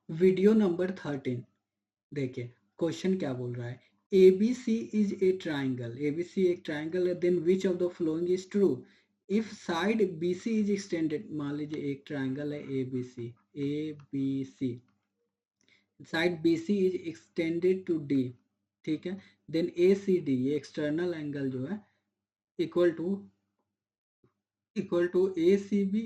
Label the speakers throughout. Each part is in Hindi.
Speaker 1: वीडियो नंबर 13 देखिए, क्वेश्चन क्या बोल रहा है। ABC is a triangle, ABC एक ट्राइंगल है, then which of the following is true. If side BC is extended, मान लीजिए एक ट्राइंगल है ABC, side BC is extended to D, ठीक है, देन ACD ये एक्सटर्नल एंगल जो है equal to A C B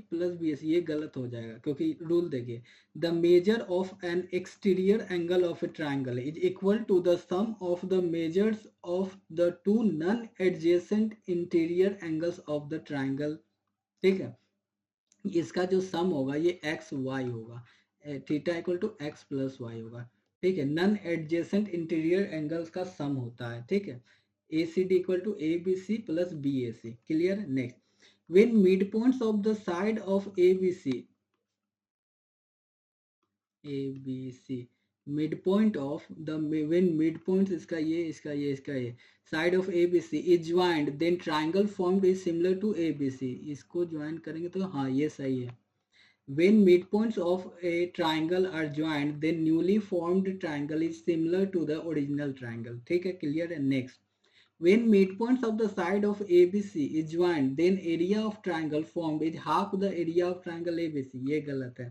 Speaker 1: plus BC, ये गलत हो जाएगा क्योंकि रूल देखिए, the measure of an exterior angle of a triangle is equal to the sum of the measures of the two non adjacent interior angles of the triangle, ठीक है। इसका जो सम होगा ये एक्स वाई होगा, theta equal to x plus y होगा, ठीक है। नॉन एडजेसेंट इंटीरियर एंगल्स का सम होता है, ठीक है। A C D equal to A B C plus B A C, clear. Next, when midpoints of the side of ABC midpoint of the when midpoints इसका ये side of ABC is joined, then triangle formed is similar to ABC, इसको ज्वाइन करेंगे तो हाँ ये सही है। when midpoints of a triangle are joined, then newly formed triangle is similar to the original triangle, ठीक है, क्लियर है। Next, when midpoints of the side of ABC is joined, then area of triangle formed is half the area of triangle ABC, ये गलत है,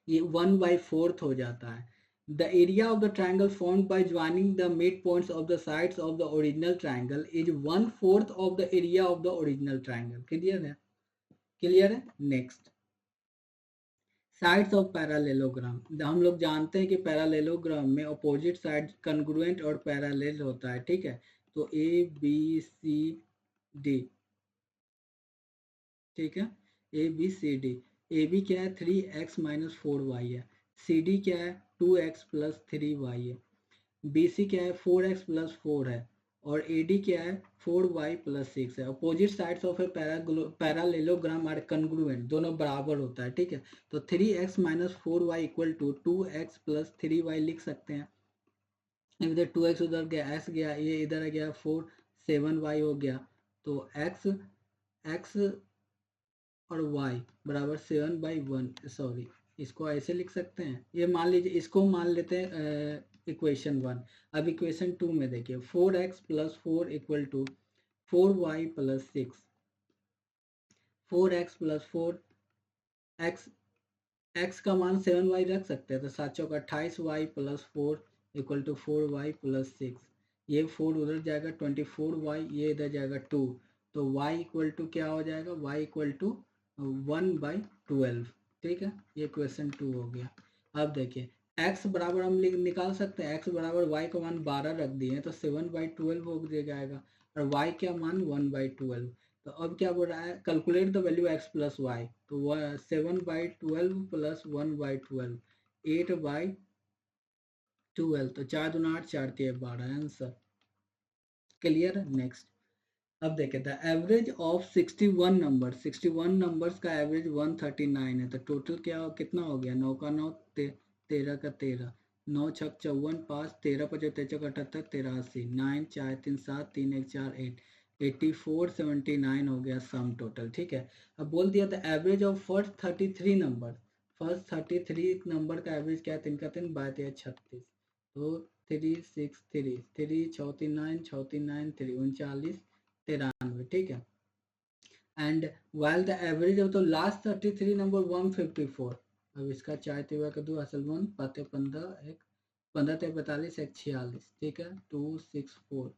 Speaker 1: ये 1/4 हो जाता है। The area of the triangle formed by joining the midpoints of the sides of the original triangle is 1/4 of the area of the original triangle, clear है, क्लियर है। नेक्स्ट, साइड्स ऑफ पैरालेलोग्राम, हम लोग जानते हैं कि पैरालेलोग्राम में अपोजिट साइड कन्ग्रुएंट और पैरालेल होता है, ठीक है। तो ABCD, ठीक है, ABCD, AB क्या है 3x माइनस 4y है, CD क्या है 2x प्लस 3y है, BC क्या है 4x प्लस 4 है, और AD क्या है 4y प्लस 6 है। Opposite sides of a parallelogram are congruent, दोनों बराबर होता है, ठीक है। तो 3x minus 4y equal to 2x plus 3y लिख सकते हैं। इधर 2x उधर गया, x गया, ये इधर गया 4, 7y हो गया, तो x और y बराबर 7/1, सॉरी इसको ऐसे लिख सकते हैं, ये मान लीजिए, इसको मान लेते हैं इक्वेशन 1। अब इक्वेशन 2 में देखिए 4x plus 4 equal to 4y plus 6, 4x plus 4, x का मान 7y रख सकते हैं, तो 7 चौक 28y plus 4 equal to 4y plus 6, ये 4 उधर जाएगा 24y, ये इधर जाएगा 2, तो y इक्वल टू क्या हो जाएगा, y इक्वल टू 1/12, ठीक है, ये क्वेश्चन 2 हो गया। अब देखिए x बराबर हम निकाल सकते हैं, x बराबर y का मान 12 रख दिए तो 7/12 हो जाएगा, और y का मान 1/12। तो अब क्या बोल रहा है, calculate the value x plus y, तो 7/12 प्लस 1/12, 8/12, तो 4 दूना 8, 4 तिया 12, आंसर क्लियर। नेक्स्ट, अब देखें the average of 61 number, 61 numbers का एवरेज 139 है, तो टोटल क्या कितना हो गया, 9 का 9, 13 का 13, 9 छक 54, 5 13 5 73 78 83, 9 4 3 7 3 1 4 8, 84 79 हो गया सम टोटल, ठीक है। अब बोल दिया था average of first 33 number, first 33 number का एवरेज क्या है, 3 का 3 12 36, तो 363, 3 49 39 3 39 93, ठीक है। And while the average of the last 33 number 154, अब इसका 4 तिवा का 2 असल 1 पाते 15 1 15 ते 45 1 46, ठीक है, 264,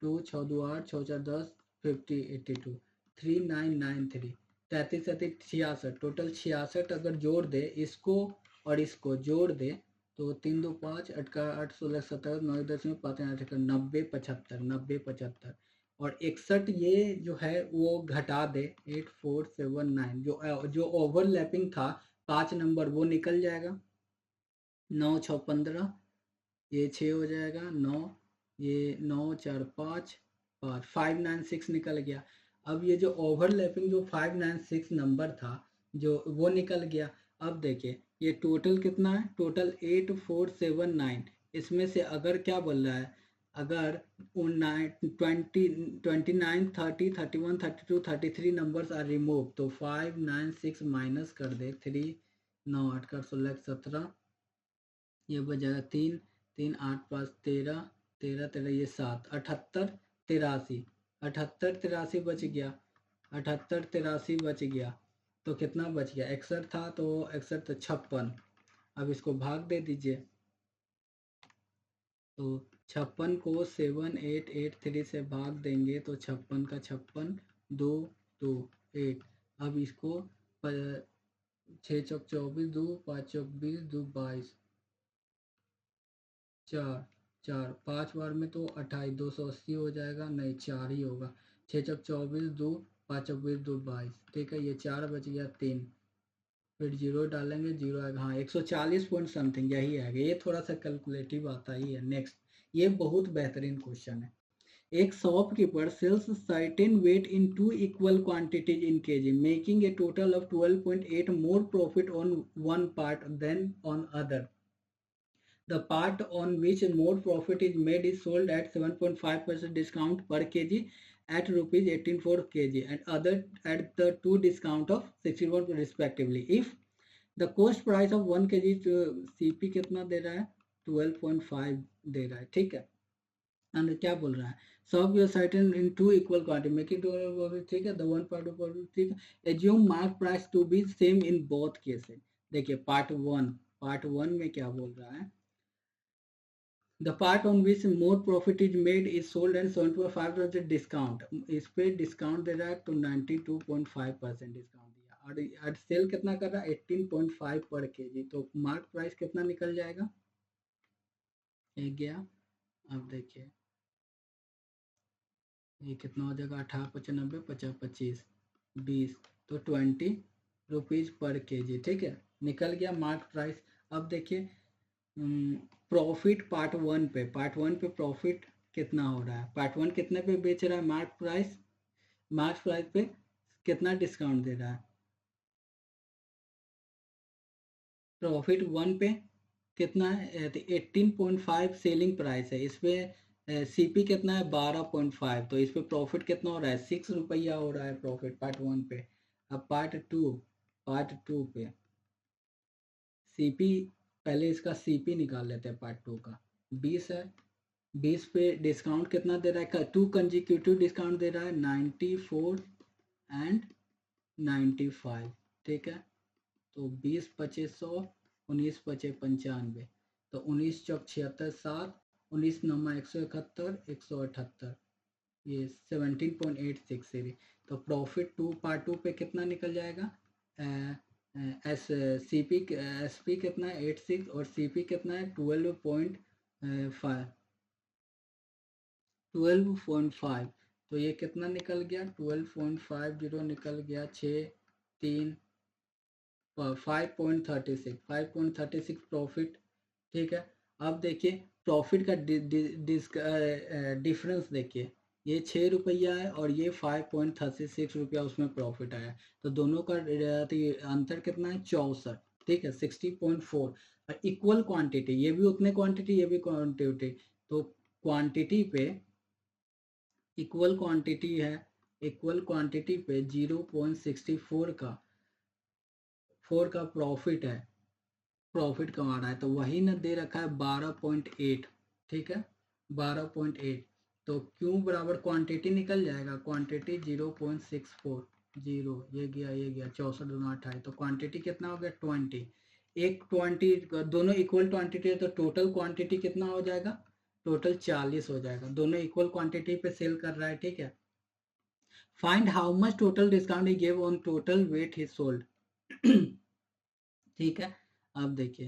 Speaker 1: 2 6 2 8 6 4 10 50 82 3993, 33 37 66, टोटल 66 अगर जोड़ दे इसको और इसको जोड़ दे तो 3 2 5 8 का 8 16 17 9 10 में 5 8 का 90 75, 90 75, और 61 ये जो है वो घटा दे 8479, जो ओवरलैपिंग था 5 नंबर वो निकल जाएगा, 9 6 15, ये 6 हो जाएगा 9, ये 9 4 5 5 596 निकल गया। अब ये जो ओवरलैपिंग जो 596 नंबर था जो वो निकल गया। अब देखिए ये टोटल कितना है, टोटल 8479, इसमें से अगर क्या बोल रहा है, अगर 29 30 31 32 33 नंबर्स आर रिमूव, तो 596 माइनस कर दे 3 9 8 का 16 17, ये बजाएगा 3 3 8 5 13 13 13 ये 7 78 83 78 83 बच गया, 78 83 बच गया। तो कितना बच गया? 61 था तो 61 तो 56। अब इसको भाग दे दीजिए। तो 56 को 7883 से भाग देंगे तो 56 का 56 2 2 8। अब इसको 6 चौक 24 2 5 चौक 20 2 22 4 4 5 बार में तो 28 280 हो जाएगा, नहीं 4 ही होगा। 6 चौक 24 2 5 चौक 20 2 22। ठीक है, ये 4 बच गया 3, फिर जीरो डालेंगे, जीरो आएगा, हाँ 140 पॉइंट समथिंग यही आएगा। ये थोड़ा सा कैलकुलेटिव आता ही है। नेक्स्ट, ये बहुत बेहतरीन क्वेश्चन है। एक shopkeeper sells certain weight in two equal quantities in kg, making a total of 12.8 more profit on one part than on other. The part on which more profit is made is sold at 7.5% discount per kg at rupees 18 for kg, and other at the two discount of 61 respectively. If the cost price of 1 kg CP कितना दे रहा है? 12.5 दे रहा है। ठीक है, एंड क्या बोल रहा है? Solve your certain in two equal quantity making two, ठीक है, द वन पार्ट ऑफ, ठीक है, assume mark price to be same in both cases. देखिए पार्ट वन में क्या बोल रहा है? The part on which more profit is made is sold and 75% discount. इस पे डिस्काउंट दे रहा है तो 92.5% डिस्काउंट दिया, और सेल कितना कर रहा है? 18.5 पर केजी। तो मार्क प्राइस कितना निकल जाएगा? एक गया। अब देखिए ये कितना हो जाएगा? 18 95 50 25 20, तो 20 रुपीज़ पर केजी। ठीक है, निकल गया मार्क प्राइस। अब देखिए प्रॉफिट पार्ट वन पे प्रॉफिट कितना हो रहा है? पार्ट वन कितने पे बेच रहा है? मार्क प्राइस पे कितना डिस्काउंट दे रहा है? प्रॉफिट वन पे कितना है? 18.5 सेलिंग प्राइस है। इस पे सीपी कितना है? 12.5। तो इस पे प्रॉफिट कितना हो रहा है? 6 रुपया हो रहा है प्रॉफिट पार्ट वन पे। अब पार्ट टू पे सीपी, पहले इसका सीपी निकाल लेते हैं पार्ट टू का। 20 है, 20 पे डिस्काउंट कितना दे रहा है? टू कंजिक्यूटिव डिस्काउंट दे रहा है, 94 एंड 95। ठीक है, तो 20 पचे 100, 19 पचे 95, तो 19 चौक 76 7, 19 नमा 171 178, ये 17.86 सीरी। तो प्रॉफिट टू पार्ट टू पे कितना निकल जाएगा? S C P S P कितना है? 86 और सी पी कितना है? 12.5। तो ये कितना निकल गया? 12.50 निकल गया। 6 3 5.36 प्रॉफिट। ठीक है, अब देखिए प्रॉफिट का डिफरेंस देखिए, ये 6 रुपया है और ये 5.36 रुपया उसमें प्रॉफिट आया। तो दोनों का अंतर कितना है? 64। ठीक है, 60.4। और इक्वल क्वांटिटी, ये भी उतने क्वांटिटी, ये भी क्वांटिटी। तो क्वांटिटी पे इक्वल क्वांटिटी है, इक्वल क्वांटिटी पे 0.64 का प्रॉफिट है, प्रॉफिट कमा रहा है। तो वही ना दे रखा है 12.8। ठीक है, 12.8। तो क्यों बराबर क्वांटिटी निकल जाएगा, क्वांटिटी 0.64, जीरो, ये गया ये गया, 64 दोनों 28। तो क्वांटिटी कितना हो गया? 20। एक 20 दोनों इक्वल क्वांटिटी है तो टोटल क्वांटिटी कितना हो जाएगा? टोटल 40 हो जाएगा। दोनों इक्वल क्वांटिटी पे सेल कर रहा है। ठीक है, find how much total discount he give on total wait he sold. ठीक है, अब देखिए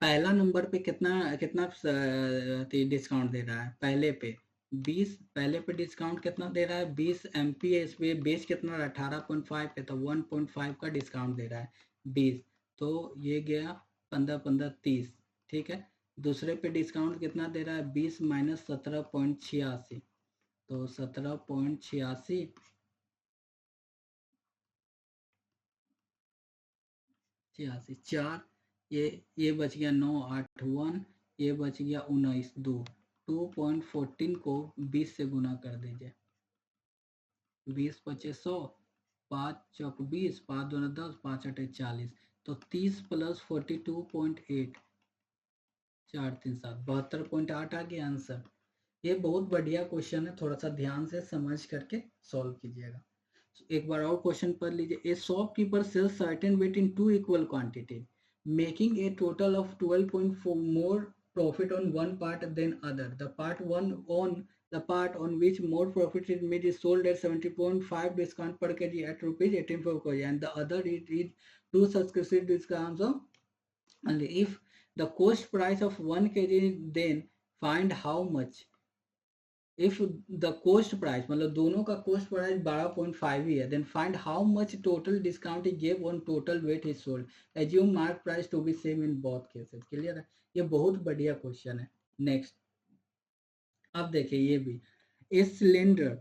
Speaker 1: पहला नंबर पे कितना कितना डिस्काउंट दे रहा है? पहले पे 20, पहले पे डिस्काउंट कितना दे रहा है? 20 MP है। इस पे बेस कितना? 18.5 पे, तो 1.5 का डिस्काउंट दे रहा है 20। तो ये गया 15 15 30। ठीक है, दूसरे पे डिस्काउंट कितना दे रहा है? 20 माइनस 17.86, तो 17.86 86 4, ये बच गया 9 8 1, ये बच गया 19 2। 2.14 को 20 से गुना कर दीजिए। 20 पचे 100, 5 चौक 20, 5 दूना 10, 5 अठे 40। तो 30 प्लस 42.8 437 72.8 आ गया आंसर। ये बहुत बढ़िया क्वेश्चन है, थोड़ा सा ध्यान से समझ करके सॉल्व कीजिएगा। एक बार और क्वेश्चन पढ़ लीजिए। A shopkeeper sells certain weight in 2 equal quantity making a total of 12.4 more profit on one part than other. The part on which more profit is made is sold at 70.5 discount per kg at rupees 18 per kg and the other is 2 successive discounts of only. If the cost price of 1 kg then find how much. If the cost price मतलब दोनों का कोस्ट प्राइस 12.5 ही है, then find how much total discount is give on total weight is sold, assume mark price to be same in both cases. Clear है, ये बहुत बढ़िया क्वेश्चन है। नेक्स्ट अब देखिए ये भी, a cylinder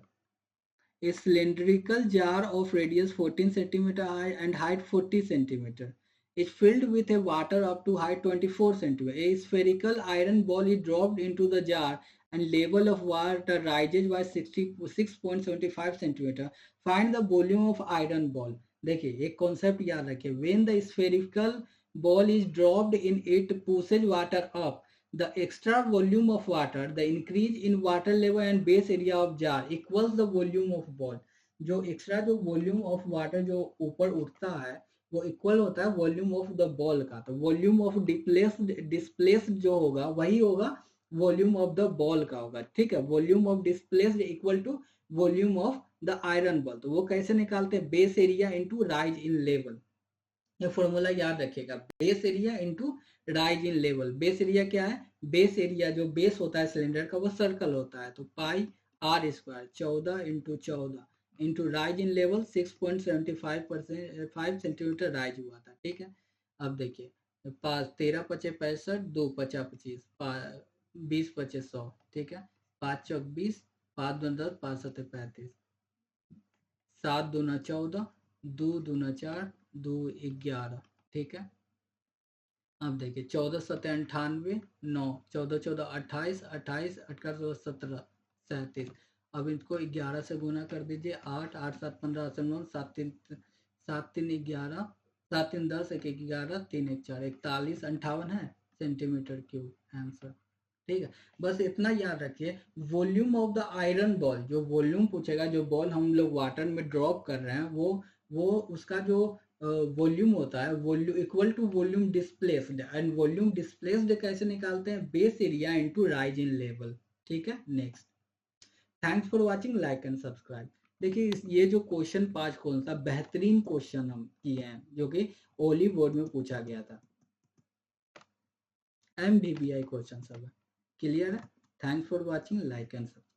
Speaker 1: a cylindrical jar of radius 14 centimeter high and height 40 centimeter is filled with a water up to height 24 centimeter. A spherical iron ball is dropped into the jar and level of water rises by 66.75 centimeter. Find the volume of iron ball. देखिए एक कॉन्सेप्ट याद रखिए, when the spherical ball is dropped in it pushes water up. The extra volume of water, the increase in water level and base area of jar equals the volume of ball. जो एक्स्ट्रा जो वॉल्यूम ऑफ वाटर जो ऊपर उठता है वो इक्वल होता है वॉल्यूम ऑफ द बॉल का। तो वॉल्यूम ऑफ डिस्प्लेस्ड जो होगा वही होगा वॉल्यूम ऑफ द बॉल का होगा। ठीक है, volume of displaced equal to volume of the iron ball. तो वो कैसे निकालते हैं, base area into rise in level. ये फॉर्मूला याद रखिएगा, base area into rise in level. Base area क्या है, बेस एरिया जो बेस होता है सिलेंडर का वो सर्कल होता है, तो pi r square 14 into 14 into rise in level 6.75 centimetre rise हुआ था। ठीक है, अब देखिए 13 पचे 65, 2 पचा 25, 20 पचे 100। ठीक है, 5 चौक 20, 5 दूना 10, 5 सत्ते 35, 7 दूना 14, 2 दूना 4, 2 11। ठीक है, अब देखिए 14 सत्ते 98, 9 14 14 28, 28 18 17 37। अब इनको 11 से गुना कर दीजिए, 8 8 7 15 7 3 7 3 11, 7 3 10 1 1 11 3 1 4 41 58 है सेंटीमीटर क्यूब आंसर। ठीक है, बस इतना याद रखिए, volume of the iron ball, जो वॉल्यूम पूछेगा, जो बॉल हम लोग वाटर में ड्रॉप कर रहे हैं वो उसका जो वॉल्यूम होता है volume equal to volume displaced. And volume displaced कैसे निकालते हैं, base area into rise in level. ठीक है, next, thanks for watching, like and subscribe. देखिए ये जो क्वेश्चन 5 कौन सा बेहतरीन क्वेश्चन हम किए हैं जो कि ओली बोर्ड में पूछा गया था, MBBI क्वेश्चन सब है। क्लियर है, thanks for watching, like and subscribe.